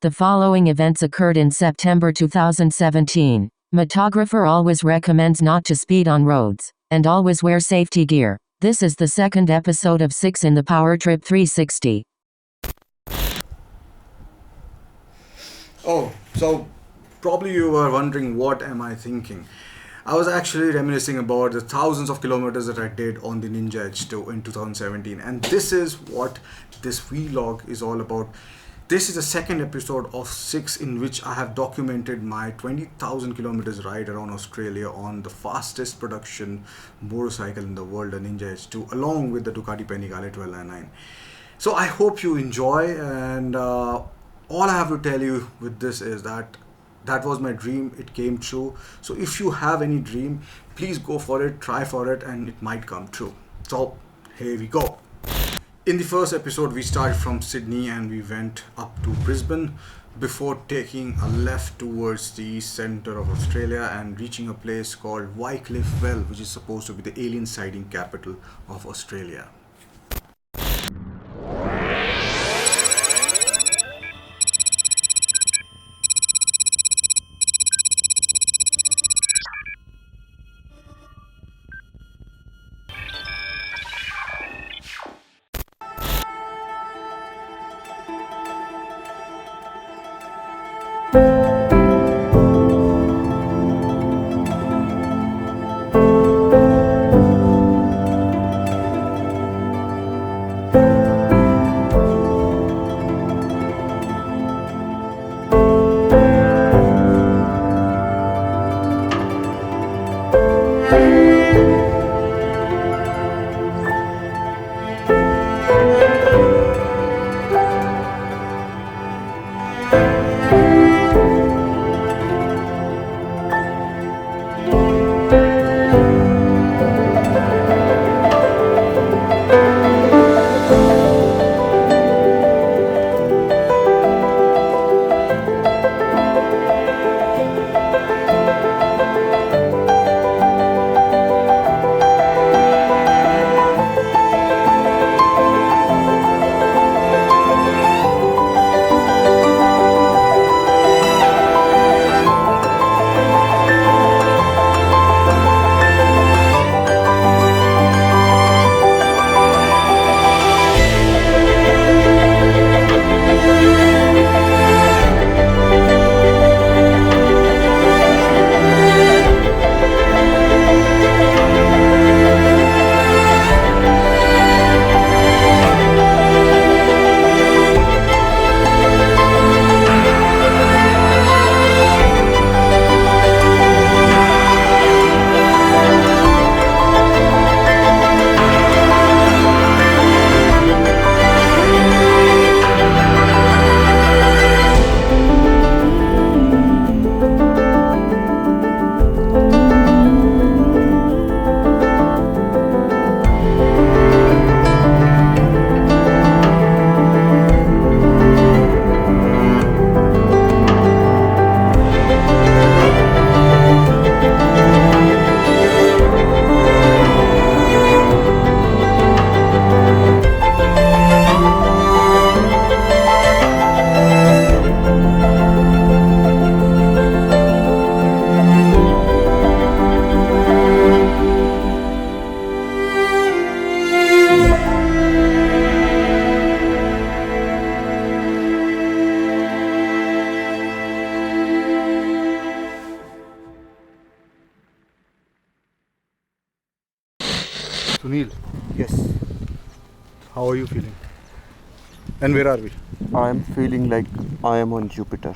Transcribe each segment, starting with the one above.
The following events occurred in September 2017. MotoGrapher always recommends not to speed on roads, and always wear safety gear. This is the second episode of 6 in the Power Trip 360. Oh, so probably you were wondering what am I thinking. I was actually reminiscing about the thousands of kilometers that I did on the Ninja Ep2 in 2017, and this is what this vlog is all about. This is the second episode of 6 in which I have documented my 20,000 kilometers ride around Australia on the fastest production motorcycle in the world, the Ninja Ep2, along with the Ducati Panigale 1299. So I hope you enjoy, and all I have to tell you with this is that was my dream. It came true. So if you have any dream, please go for it, try for it, and it might come true. So here we go. In the first episode, we started from Sydney and we went up to Brisbane before taking a left towards the center of Australia and reaching a place called Wycliffe Well, which is supposed to be the alien sighting capital of Australia. Sunil, Yes, how are you feeling? And where are we? I am feeling like I am on Jupiter.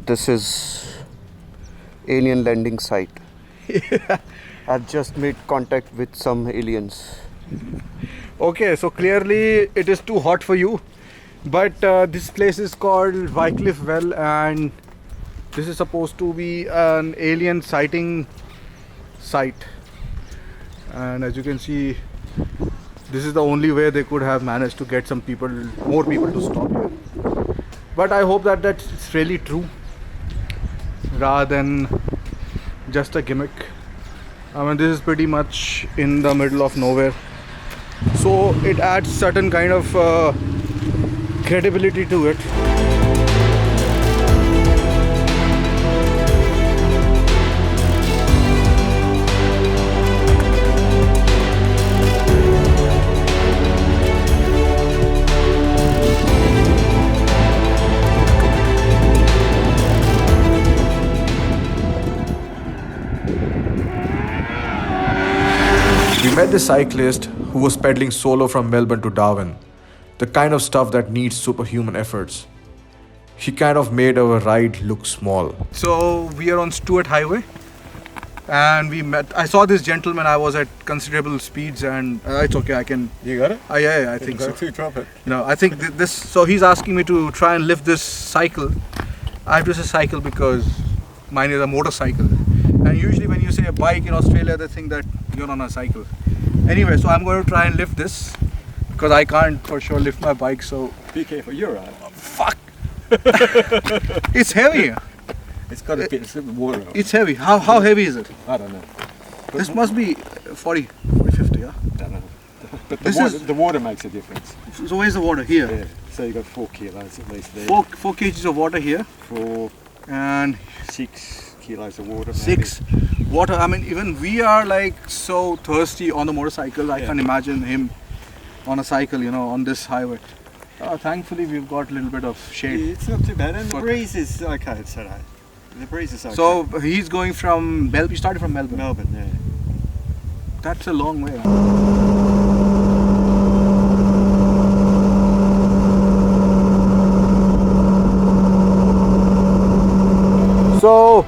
This is alien landing site. I've just made contact with some aliens. Okay, so clearly it is too hot for you, but this place is called Wycliffe Well, and this is supposed to be an alien sighting site. And as you can see, this is the only way they could have managed to get more people to stop here. But I hope that that's really true rather than just a gimmick. I mean, this is pretty much in the middle of nowhere, so it adds certain kind of credibility to it. met this cyclist who was pedaling solo from Melbourne to Darwin, the kind of stuff that needs superhuman efforts. He kind of made our ride look small. So we are on Stuart Highway and we met. I saw this gentleman. I was at considerable speeds and it's okay. I can. You got it? Yeah, I think so. Drop it. No, I think this. So he's asking me to try and lift this cycle. I have to say cycle because mine is a motorcycle. And usually when you say a bike in Australia, they think that you're on a cycle. Anyway, so I'm going to try and lift this because I can't for sure lift my bike. So Be careful, you're right. fuck. It's heavy. It's got a bit of water on it. It's heavy. How heavy is it? I don't know. This must be 40, 50, yeah? I don't know. But The water makes a difference. So where's the water? Here. Yeah. So you got 4 kilos at least there. 4 kgs of water here. 4, And 6 kilos of water. 6 water. I mean, even we are like so thirsty on the motorcycle. I Yeah. can't imagine him on a cycle, on this highway. Thankfully, we've got a little bit of shade. Yeah, it's not too bad. And the Fuck. breeze is okay today. The breeze is okay. So he's going from Melbourne. He started from Melbourne. Melbourne, yeah. That's a long way. So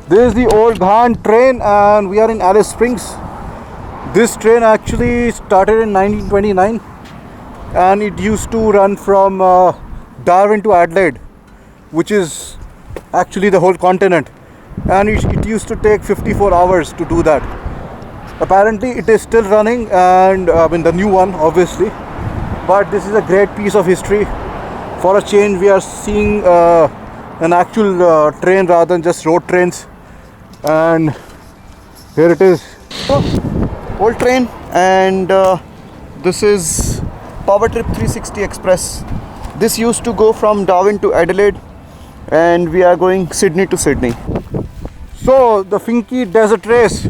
this is the old Ghan train and we are in Alice Springs. This train actually started in 1929 and it used to run from Darwin to Adelaide, which is actually the whole continent, and it used to take 54 hours to do that. Apparently it is still running, and I mean the new one obviously, but this is a great piece of history. For a change we are seeing an actual train rather than just road trains, and here it is. Old train, and this is Power Trip 360 Express. This used to go from Darwin to Adelaide, and we are going Sydney to Sydney. So the Finke Desert Race,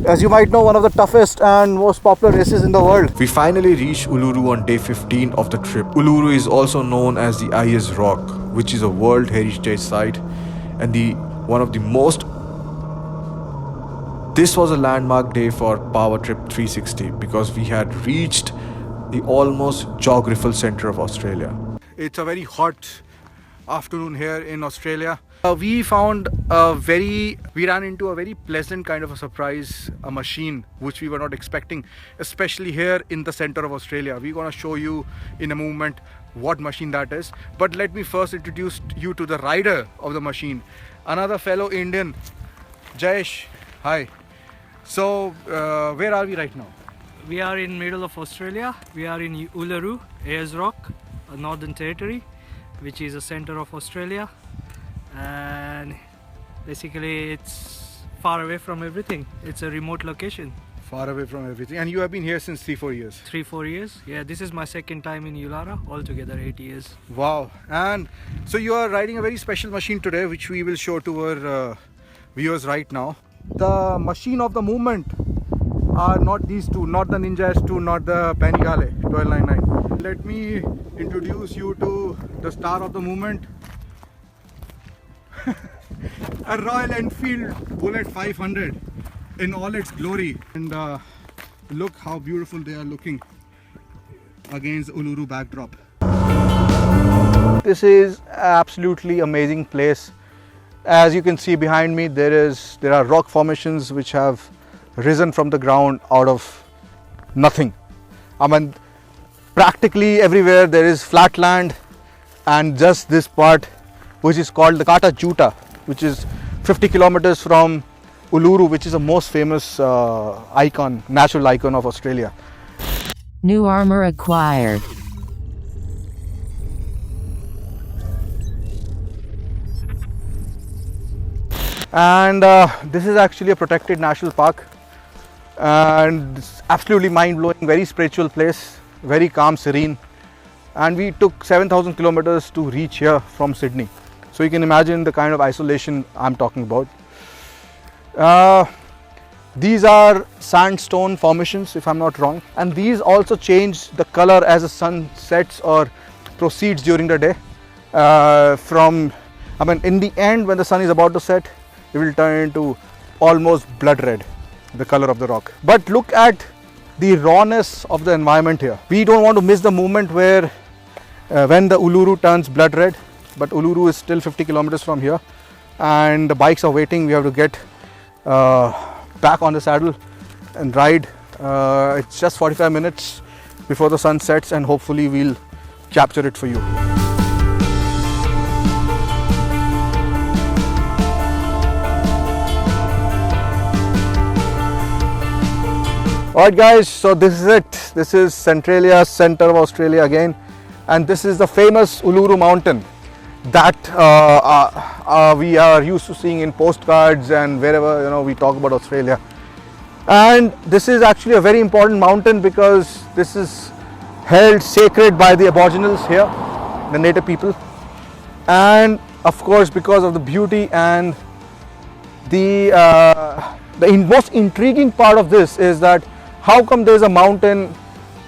as you might know, one of the toughest and most popular races in the world. We finally reached Uluru on day 15 of the trip. Uluru is also known as the Ayers Rock, which is a World Heritage Site and one of the most. This was a landmark day for Power Trip 360 because we had reached the almost geographical center of Australia. It's a very hot afternoon here in Australia. We ran into a very pleasant kind of a surprise, a machine which we were not expecting, especially here in the center of Australia. We're going to show you in a moment what machine that is. But let me first introduce you to the rider of the machine, another fellow Indian, Jayesh. Hi. So where are we right now? We are in middle of Australia. We are in Uluru, Ayers Rock, a Northern Territory, which is a center of Australia, and basically it's far away from everything. It's a remote location. Far away from everything. And you have been here since 3-4 years? 3-4 years. Yeah, this is my second time in Ulara, altogether 8 years. Wow. And so you are riding a very special machine today, which we will show to our viewers right now. The machine of the movement are not these two, not the Ninja S2, not the Panigale 1299. Let me introduce you to the star of the movement, a Royal Enfield Bullet 500 in all its glory. And look how beautiful they are looking against Uluru backdrop. This is absolutely amazing place. As you can see behind me, there are rock formations which have risen from the ground out of nothing. I mean, practically everywhere there is flat land, and just this part, which is called the Kata Juta, which is 50 kilometers from Uluru, which is the most famous natural icon of Australia. New armor acquired. And this is actually a protected national park, and it's absolutely mind-blowing, very spiritual place, very calm, serene. And we took 7,000 kilometers to reach here from Sydney, so you can imagine the kind of isolation I'm talking about. These are sandstone formations, if I'm not wrong, and these also change the color as the sun sets or proceeds during the day. In the end, when the sun is about to set, it will turn into almost blood red, the color of the rock. But look at the rawness of the environment here. We don't want to miss the moment where when the Uluru turns blood red, but Uluru is still 50 kilometers from here and the bikes are waiting. We have to get back on the saddle and ride. It's just 45 minutes before the sun sets, and hopefully we'll capture it for you. Alright guys, so this is it. This is Centralia, center of Australia again, and this is the famous Uluru mountain that we are used to seeing in postcards and wherever we talk about Australia. And this is actually a very important mountain because this is held sacred by the Aboriginals here, the native people, and of course because of the beauty. And the most intriguing part of this is that how come there's a mountain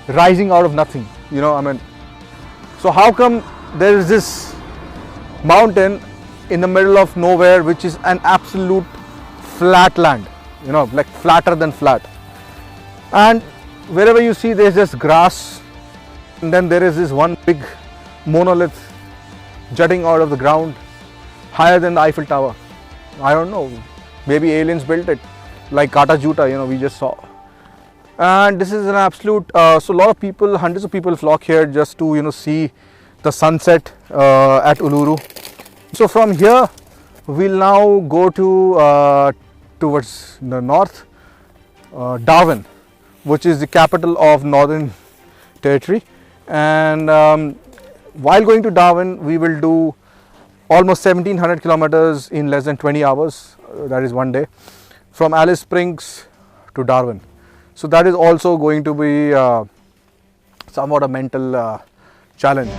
rising out of nothing? So how come there is this mountain in the middle of nowhere, which is an absolute flat land, like flatter than flat, and wherever you see there's just grass, and then there is this one big monolith jutting out of the ground higher than the Eiffel Tower. I don't know, maybe aliens built it, like Kata Juta, we just saw. And this is an absolute, so a lot of people, hundreds of people flock here just to see the sunset at Uluru. So from here we'll now go to towards the north, Darwin, which is the capital of Northern Territory. And while going to Darwin, we will do almost 1700 kilometers in less than 20 hours, that is one day, from Alice Springs to Darwin. So that is also going to be somewhat a mental challenge.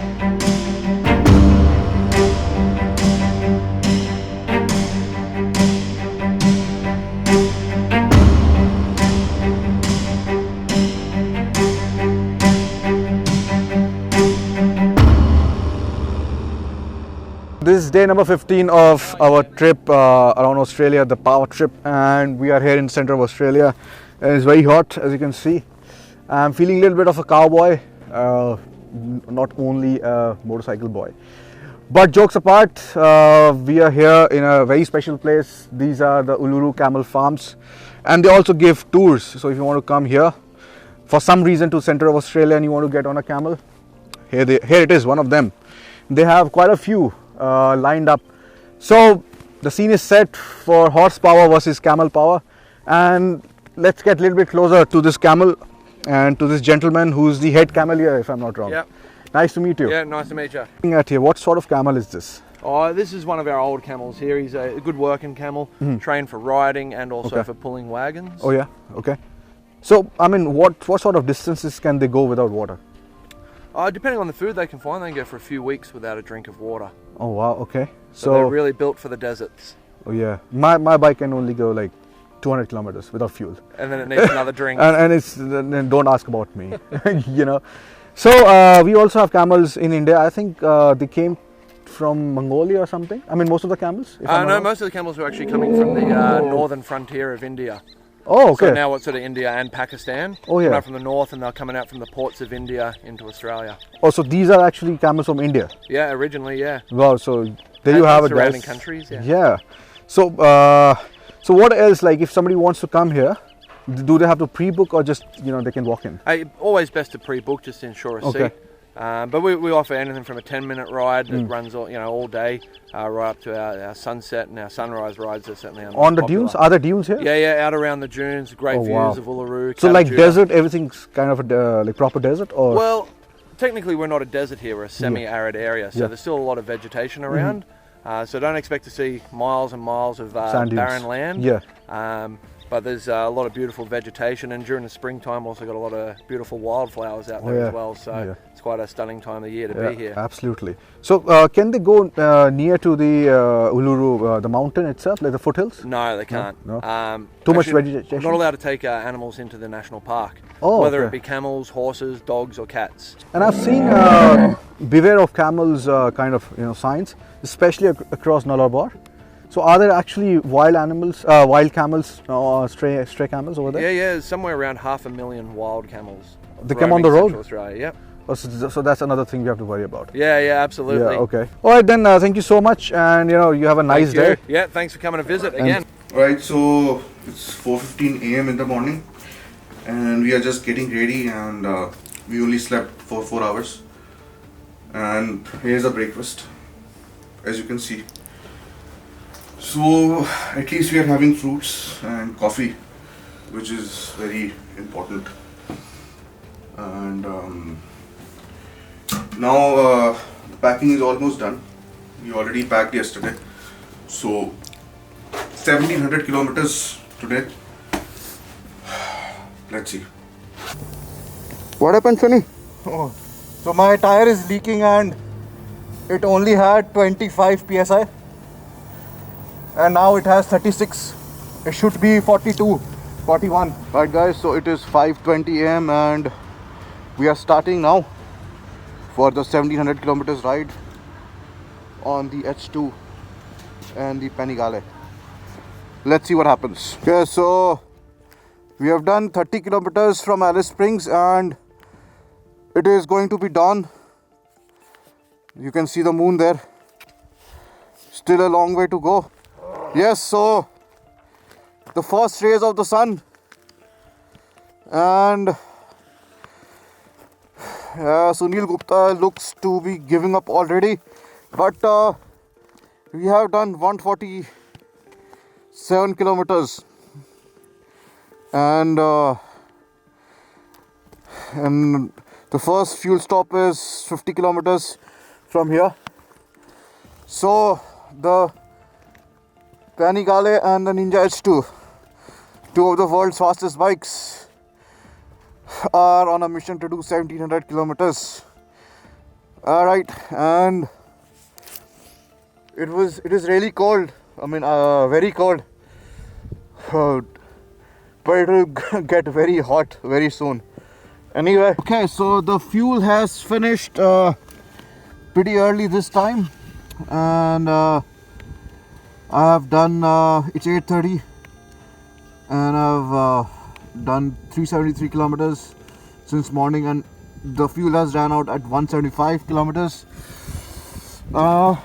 This is day number 15 of our trip around Australia, the power trip, and we are here in the center of Australia. And it's very hot, as you can see. I'm feeling a little bit of a cowboy, not only a motorcycle boy. But jokes apart, we are here in a very special place. These are the Uluru Camel Farms, and they also give tours. So if you want to come here for some reason to center of Australia and you want to get on a camel, here it is, one of them. They have quite a few lined up. So the scene is set for horsepower versus camel power, and let's get a little bit closer to this camel and to this gentleman who's the head camelier, if I'm not wrong. Yep. Nice to meet you. Yeah, nice to meet you. Looking at here, what sort of camel is this? Oh, this is one of our old camels here. He's a good working camel, trained for riding and also for pulling wagons. Oh yeah, okay. So, what sort of distances can they go without water? Depending on the food they can find, they can go for a few weeks without a drink of water. Oh wow, okay. So they're really built for the deserts. Oh yeah, my bike can only go like 200 kilometers without fuel. And then it needs another drink. And don't ask about me, So we also have camels in India. I think they came from Mongolia or something. Most of the camels? No, most of the camels were actually coming from the northern frontier of India. Oh, okay. So now it's sort of India and Pakistan. Oh, yeah. Right from the north, and they're coming out from the ports of India into Australia. Oh, so these are actually camels from India? Yeah, originally, yeah. Wow, so there you have it, guys. Surrounding countries, yeah. Yeah. So, so what else? Like, if somebody wants to come here, do they have to pre-book or just they can walk in? Always best to pre-book just to ensure a seat. But we offer anything from a 10-minute ride that runs all day, right up to our sunset and our sunrise rides are certainly on the dunes. Are there dunes here? Yeah, out around the dunes, great views of Uluru. So like desert, everything's kind of like proper desert, or? Well, technically we're not a desert here; we're a semi-arid area, so there's still a lot of vegetation around. So don't expect to see miles and miles of barren land. Yeah. But there's a lot of beautiful vegetation, and during the springtime also got a lot of beautiful wildflowers out there as well, so it's quite a stunning time of year to be here. Absolutely. So can they go near to the Uluru, the mountain itself, like the foothills? No, they can't. No? Too much vegetation? Not allowed to take animals into the national park, Oh, whether it be camels, horses, dogs or cats. And I've seen beware of camels kind of signs, especially across Nullarbor. So are there actually wild animals, wild camels, stray camels over there? Yeah, yeah. There's somewhere around 500,000 wild camels. They come on the roaming road? Central Australia, yep. Oh, so that's another thing we have to worry about. Yeah, yeah, absolutely. Yeah, okay. All right then. Thank you so much, and you have a nice day. Yeah, thanks for coming to visit again. Right, so it's 4:15 a.m. in the morning, and we are just getting ready, and we only slept for 4 hours. And here's the breakfast, as you can see. So at least we are having fruits and coffee, which is very important. And now the packing is almost done. We already packed yesterday, so 1700 kilometers today. Let's see. What happened, Sunny? Oh, so my tire is leaking and it only had 25 psi, and now it has 36. It should be 42, 41. Right, guys. So it is 5:20 a.m. and we are starting now for the 1700 kilometers ride on the H2 and the Panigale. Let's see what happens. Okay, so we have done 30 kilometers from Alice Springs and it is going to be dawn. You can see the moon there. Still a long way to go. Yes, so the first rays of the sun, and Sunil Gupta looks to be giving up already, but we have done 147 kilometers, and the first fuel stop is 50 kilometers from here. So the Panigale and the Ninja H2, two of the world's fastest bikes, are on a mission to do 1700 kilometers. Alright, and it is really cold. I mean, very cold, but it will get very hot very soon. Anyway, okay, so the fuel has finished pretty early this time, and I have done it's 8:30 and I've done 373 kilometers since morning, and the fuel has ran out at 175 kilometers, but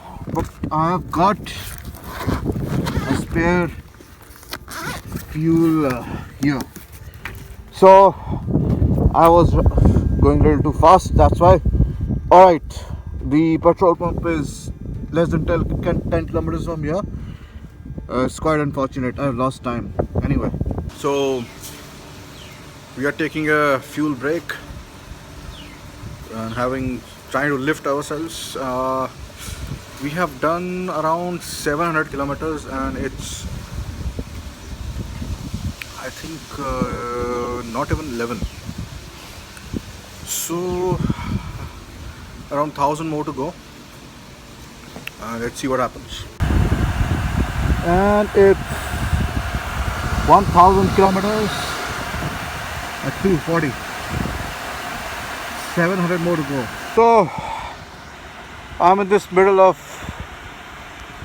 I have got a spare fuel here. So I was going a little too fast, that's why. Alright, the petrol pump is less than 10 kilometers from here. It's quite unfortunate, I've lost time. Anyway, so we are taking a fuel break and trying to lift ourselves. We have done around 700 kilometers and it's, I think, not even 11. So around 1000 more to go. Let's see what happens. And it's 1000 kilometers at 240. 700 more to go. So I'm in this middle of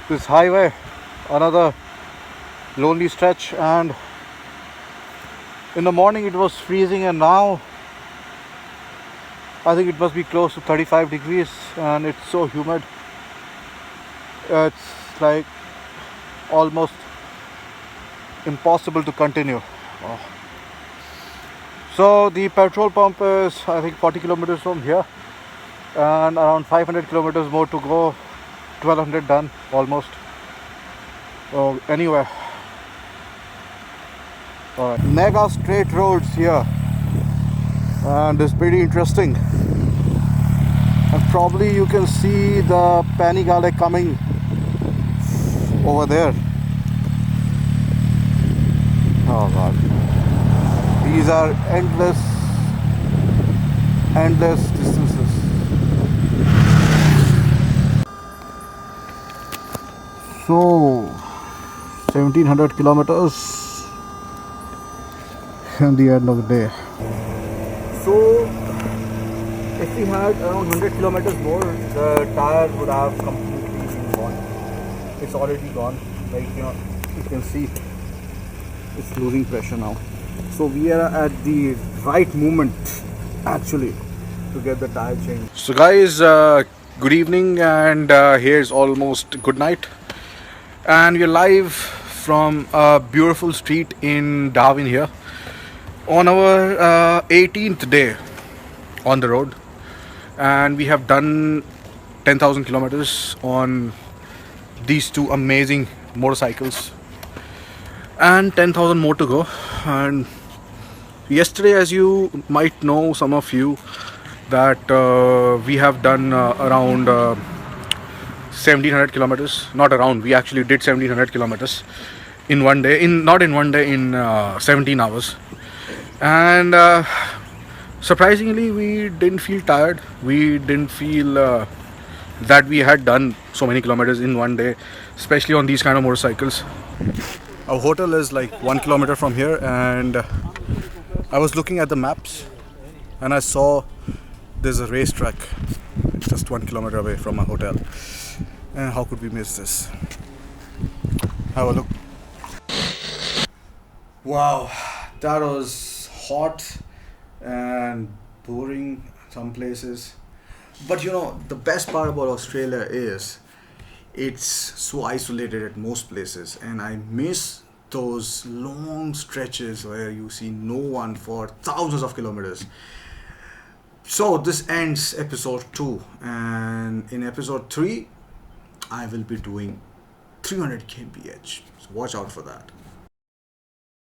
this highway, another lonely stretch, and in the morning it was freezing, and now I think it must be close to 35 degrees and it's so humid. It's like almost impossible to continue. Oh. So the petrol pump is, I think, 40 kilometers from here and around 500 kilometers more to go. 1200 done almost. So anyway, mega straight roads here, and it's pretty interesting. And probably you can see the Panigale coming over there. Oh god, these are endless distances. So 1700 kilometers and the end of the day. So if we had around 100 kilometers more, the tire would have completely been gone. It's already gone. like you can see it's losing pressure now. So we are at the right moment actually to get the tire changed. So guys, good evening, and here's almost good night, and we're live from a beautiful street in Darwin here on our 18th day on the road, and we have done 10,000 kilometers on these two amazing motorcycles, and 10,000 more to go. And yesterday, as you might know, some of you, that we have done around 1700 kilometers. Not around, we actually did 1700 kilometers in one day, not in one day, in 17 hours. And surprisingly, we didn't feel tired. We didn't feel that we had done so many kilometers in one day, especially on these kind of motorcycles. Our hotel is like 1 kilometer from here, and I was looking at the maps and I saw there's a racetrack just 1 kilometer away from our hotel. And how could we miss this? Have a look. Wow, that was hot and boring some places. But the best part about Australia is it's so isolated at most places, and I miss those long stretches where you see no one for thousands of kilometers. So this ends episode 2, and in episode 3 I will be doing 300 kmph. So watch out for that.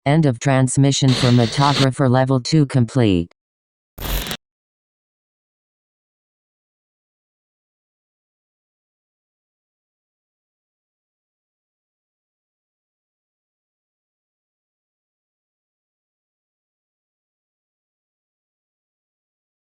End of transmission for MotoGrapher Level 2 complete.